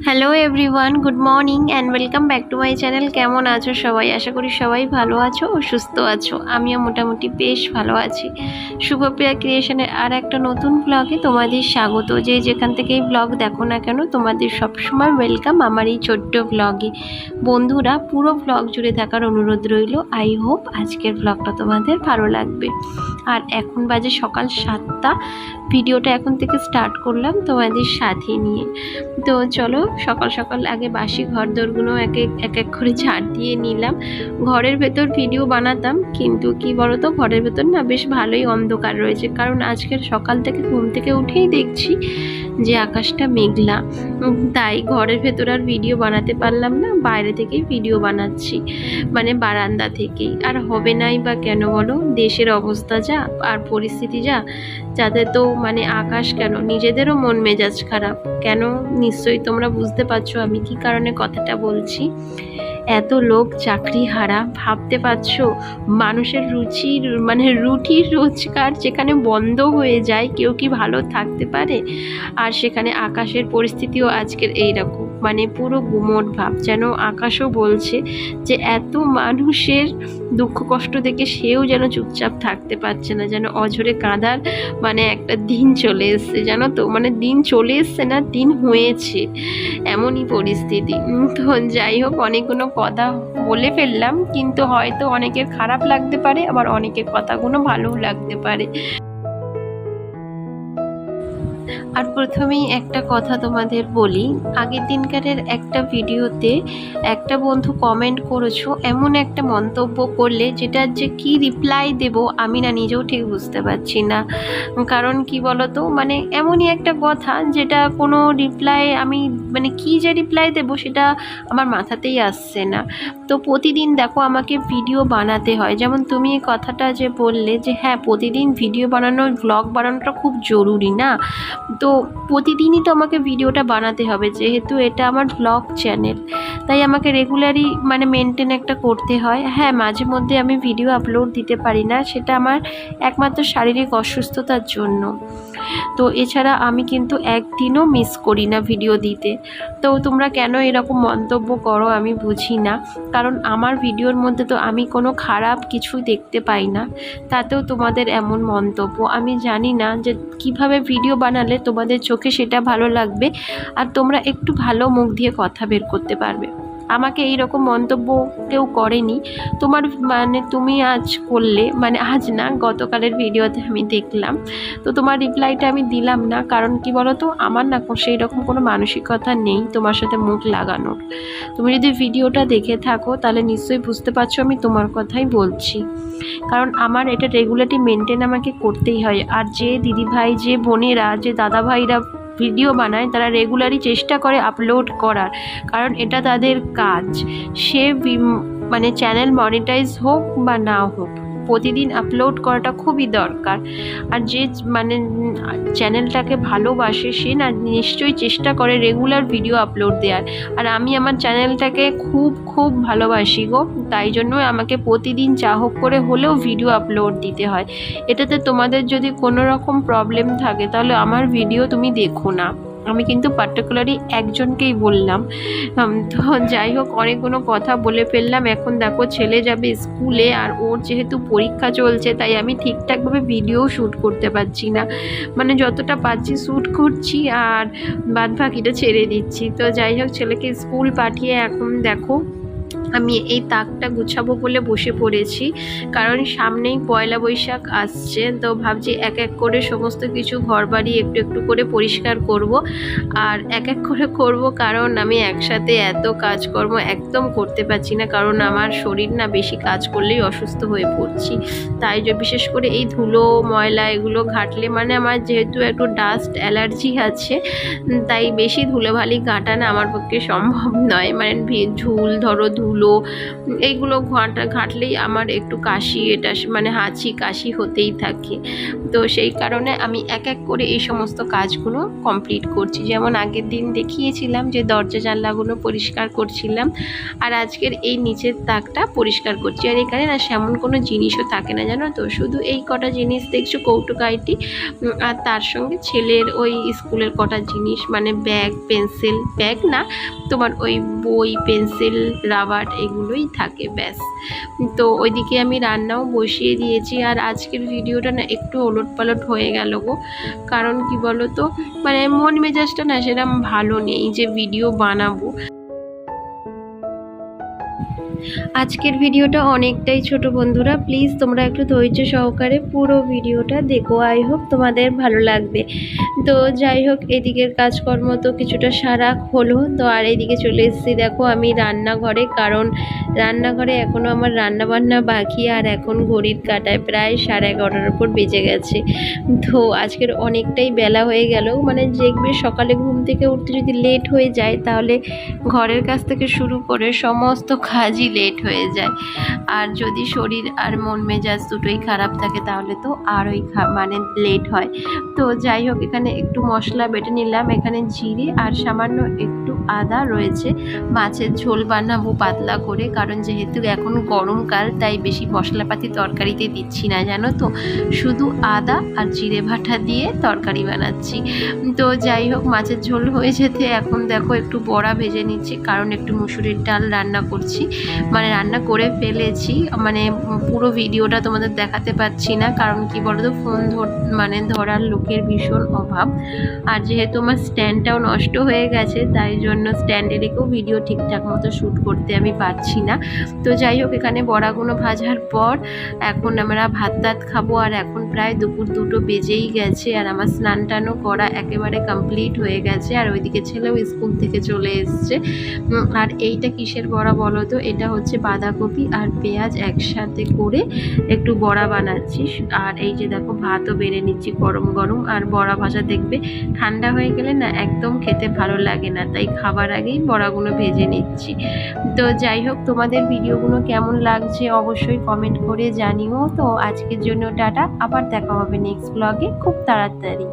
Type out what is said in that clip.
Hello everyone, good morning and welcome back to my channel. কেমন আছো সবাই? আশা করি সবাই ভালো আছো ও সুস্থ আছো। আমিও মোটামুটি বেশ ভালো আছি। শুভপ্রিয়া ক্রিয়েশনের আর একটা নতুন ব্লগে তোমাদের স্বাগত। যে যেখান থেকে এই ব্লগ দেখো না কেন, তোমাদের সবসময় ওয়েলকাম আমার এই ছোট্ট ব্লগে। বন্ধুরা, পুরো ব্লগ জুড়ে থাকার অনুরোধ রইল। আই হোপ আজকের ব্লগটা তোমাদের ভালো লাগবে। আর এখন বাজে সকাল 7টা। ভিডিওটা এখন থেকে স্টার্ট করলাম তোমাদের সাথে নিয়ে। তো চলো, সকাল সকাল আগে বাসি ঘর দোরগুলো এক এক করে ঝাড় দিয়ে নিলাম। ঘরের ভেতর ভিডিও বানাতাম, কিন্তু কি বলতো, ঘরের ভেতর না বেশ ভালোই অন্ধকার রয়েছে, কারণ আজকের সকাল থেকে ঘুম থেকে উঠেই দেখছি যে আকাশটা মেঘলা। তাই ঘরের ভেতর আর ভিডিও বানাতে পারলাম না, বাইরে থেকেই ভিডিও বানাচ্ছি, মানে বারান্দা থেকেই। আর হবে নাই বা কেন বলো, দেশের অবস্থা যা আর পরিস্থিতি যা, যাতে তো মানে আকাশ কেন, নিজেদেরও মন মেজাজ খারাপ। কেন নিশ্চয়ই তোমরা বুঝতে পারছো আমি কি কারণে কথাটা বলছি। এত লোক চাকরি হারা, ভাবতে পারছো? মানুষের রুটির রোজগার যেখানে বন্ধ হয়ে যায়, কেউ কি ভালো থাকতে পারে? আর সেখানে আকাশের পরিস্থিতিও আজকের এইরকম, মানে পুরো গুমোট ভাব। যেন আকাশও বলছে যে এত মানুষের দুঃখ কষ্ট দেখে সেও যেন চুপচাপ থাকতে পারছে না, যেন অঝরে কাঁদার মানে একটা দিন চলে এসছে, জানো তো, মানে দিন চলে এসছে না, দিন হয়েছে, এমনই পরিস্থিতি। তো যাই হোক, অনেকগুলো কথা বলে ফেললাম, কিন্তু হয়তো অনেকের খারাপ লাগতে পারে, আবার অনেকের কথাগুলো ভালোও লাগতে পারে। আর প্রথমেই একটা কথা তোমাদের বলি, আগের দিনকারের একটা ভিডিওতে একটা বন্ধু কমেন্ট করেছো, এমন একটা মন্তব্য করলে যেটার যে কি রিপ্লাই দেব আমি না নিজেও ঠিক বুঝতে পারছি না। কারণ কি বলতো, মানে এমনই একটা কথা যেটা কোনো রিপ্লাই আমি মানে কি যে রিপ্লাই দেব সেটা আমার মাথাতেই আসছে না। তো প্রতিদিন দেখো আমাকে ভিডিও বানাতে হয়, যেমন তুমি এই কথাটা যে বললে যে হ্যাঁ প্রতিদিন ভিডিও বানানো, ব্লগ বানানোটা খুব জরুরি না? তো প্রতিদিনই তো আমাকে ভিডিওটা বানাতে হবে, যেহেতু এটা আমার ব্লগ চ্যানেল, তাই আমাকে রেগুলারই মানে মেনটেন একটা করতে হয়। হ্যাঁ, মাঝে মধ্যে আমি ভিডিও আপলোড দিতে পারি না, সেটা আমার একমাত্র শারীরিক অসুস্থতার জন্য। তো এছাড়া আমি কিন্তু একদিনও মিস করি না ভিডিও দিতে। তো তোমরা কেন এরকম মন্তব্য করো আমি বুঝি না, কারণ আমার ভিডিওর মধ্যে তো আমি কোনো খারাপ কিছুই দেখতে পাই না, তাতেও তোমাদের এমন মন্তব্য। আমি জানি না যে কিভাবে ভিডিও বানালে তোমাদের চোখে সেটা ভালো লাগবে, আর তোমরা একটু ভালো মুখ দিয়ে কথা বের করতে পারবে। আমাকে এই রকম মন্তব্য কেউ করেনি। তোমার মানে তুমি আজ করলে, মানে আজ না, গতকালের ভিডিওতে আমি দেখলাম, তো তোমার রিপ্লাইটা আমি দিলাম না। কারণ কি বলো তো, আমার না সেই রকম কোনো মানসিকতা নেই তোমার সাথে মুখ লাগানোর। তুমি যদি ভিডিওটা দেখে থাকো তাহলে নিশ্চয়ই বুঝতে পারছো আমি তোমার কথাই বলছি, কারণ আমার এটা রেগুলারলি মেনটেন আমাকে করতেই হয়। আর যে দিদিভাই, যে বোনেরা, যে দাদা ভাইরা ভিডিও বানায়, তারা রেগুলারই চেষ্টা করে আপলোড করার, কারণ এটা তাদের কাজ। সে মানে চ্যানেল মনিটাইজ হোক বা না হোক, প্রতিদিন আপলোড করাটা খুবই দরকার। আর যে মানে চ্যানেলটাকে ভালোবাসে সে না নিশ্চয়ই চেষ্টা করে রেগুলার ভিডিও আপলোড দেওয়ার। আর আমি আমার চ্যানেলটাকে খুব খুব ভালোবাসি গো, তাই জন্য আমাকে প্রতিদিন যা হোক করে হলেও ভিডিও আপলোড দিতে হয়। এটাতে তোমাদের যদি কোনো রকম প্রবলেম থাকে তাহলে আমার ভিডিও তুমি দেখো না। আমি কিন্তু পার্টিকুলারলি একজনকেই বললাম। তো যাই হোক, অনেকগুলো কথা বলে ফেললাম। এখন দেখো ছেলে যাবে স্কুলে, আর ওর যেহেতু পরীক্ষা চলছে তাই আমি ঠিকঠাকভাবে ভিডিও শ্যুট করতে পারছি না, মানে যতটা পারছি শ্যুট করছি আর বাদ বাকিটা ছেড়ে দিচ্ছি। তো যাই হোক, ছেলেকে স্কুল পাঠিয়ে এখন দেখো আমি এই তাকটা গুছাবো বলে বসে পড়েছি, কারণ সামনেই পয়লা বৈশাখ আসছে। তো ভাবছি এক এক করে সমস্ত কিছু ঘরবাড়ি একটু একটু করে পরিষ্কার করব, আর এক এক করে করব, কারণ আমি একসাথে এত কাজকর্ম একদম করতে পারছি না, কারণ আমার শরীর না বেশি কাজ করলেই অসুস্থ হয়ে পড়ছি। তাই যে বিশেষ করে এই ধুলো ময়লা এগুলো ঘাটলে, মানে আমার যেহেতু একটু ডাস্ট অ্যালার্জি আছে, তাই বেশি ধুলোবালি ঘাটা না আমার পক্ষে সম্ভব নয়। মানে ধরো ধুলো ধুলো এইগুলো ঘাঁটলেই আমার একটু কাশি, এটা মানে হাঁচি কাশি হতেই থাকে। তো সেই কারণে আমি এক এক করে এই সমস্ত কাজগুলো কমপ্লিট করছি। যেমন আগের দিন দেখিয়েছিলাম যে দরজা জানলাগুলো পরিষ্কার করছিলাম, আর আজকের এই নিচের তাকটা পরিষ্কার করছি। আর এখানে না সেমন কোনো জিনিসও থাকে না জানো তো, শুধু এই কটা জিনিস দেখছো, কৌটো কাইটি, আর তার সঙ্গে ছেলের ওই স্কুলের কটা জিনিস, মানে ব্যাগ পেন্সিল, ব্যাগ না তোমার ওই বই পেন্সিল রাবার এগুলোই থাকে ব্যাস। তো ওইদিকে আমি রান্নাও বসিয়ে দিয়েছি। আর আজকের ভিডিওটা না একটু ওলটপালট হয়ে গেল গো, কারণ কি বলো তো, মানে মন মেজাজটা না সেরকম ভালো নেই যে ভিডিও বানাবো। আজকের ভিডিওটা অনেকটাই ছোট বন্ধুরা, প্লিজ তোমরা একটু ধৈর্য সহকারে পুরো ভিডিওটা দেখো, আই হোপ তোমাদের ভালো লাগবে। তো যাই হোক, এদিকের কাজকর্ম তো কিছুটা সারা হলো। তো আর এদিকে চলে এসেছি দেখো আমি রান্নাঘরে, কারণ রান্নাঘরে এখনও আমার রান্না বান্না বাকি। আর এখন ঘড়ির কাঁটায় প্রায় 11:30 উপর বেজে গেছে। তো আজকের অনেকটাই বেলা হয়ে গেল, মানে দেখবে সকালে ঘুম থেকে উঠতে যদি লেট হয়ে যায় তাহলে ঘরের কাছ থেকে শুরু করে সমস্ত কাজই লেট হয়ে যায়। আর যদি শরীর আর মন মেজাজ দুটোই খারাপ থাকে তাহলে তো আরোই মানে লেট হয়। তো যাই হোক, এখানে একটু মশলা বেটে নিলাম, এখানে জিরে আর সামান্য একটু আদা রয়েছে। মাছের ঝোল বানাবো পাতলা করে, কারণ যেহেতু এখন গরমকাল তাই বেশি মশলাপাতি তরকারিতে দিচ্ছি না জানো তো, শুধু আদা আর জিরে বাটা দিয়ে তরকারি বানাচ্ছি। তো যাই হোক, মাছের ঝোল হয়ে যেতে এখন দেখো একটু বড়া ভেজে নিচ্ছি, কারণ একটু মুসুরির ডাল রান্না করছি, মানে রান্না করে ফেলেছি। মানে পুরো ভিডিওটা তোমাদের দেখাতে পাচ্ছি না, কারণ কি বলতো ফোন ধরার লোকের ভীষণ অভাব। আর যেহেতু আমার স্ট্যান্ডটাও নষ্ট হয়ে গেছে তাই জন্য স্ট্যান্ডে রেখেও ভিডিও ঠিকঠাক মতো শ্যুট করতে আমি পারছি না। তো যাই হোক, এখানে বড়াগুলো ভাজার পর এখন আমরা ভাত টাত খাবো। আর এখন প্রায় দুপুর 2টো বেজেই গেছে, আর আমার স্নান টানও করা একেবারে কমপ্লিট হয়ে গেছে। আর ওইদিকে ছেলেও স্কুল থেকে চলে এসছে। আর এইটা কিসের বড়া বলো তো, এটা হচ্ছে বাঁধাকপি আর পেঁয়াজ একসাথে করে একটু বড়া বানাচ্ছি। আর এই যে দেখো ভাতও বেড়ে নিচ্ছি গরম গরম। আর বড়া ভাজা দেখবে ঠান্ডা হয়ে গেলে না একদম খেতে ভালো লাগে না, তাই খাবার আগেই বড়াগুলো ভেজে নিচ্ছি। তো যাই হোক, তোমাদের ভিডিওগুলো কেমন লাগছে অবশ্যই কমেন্ট করে জানিও। তো আজকের জন্য টাটা, আবার দেখা হবে নেক্সট ব্লগে খুব তাড়াতাড়ি।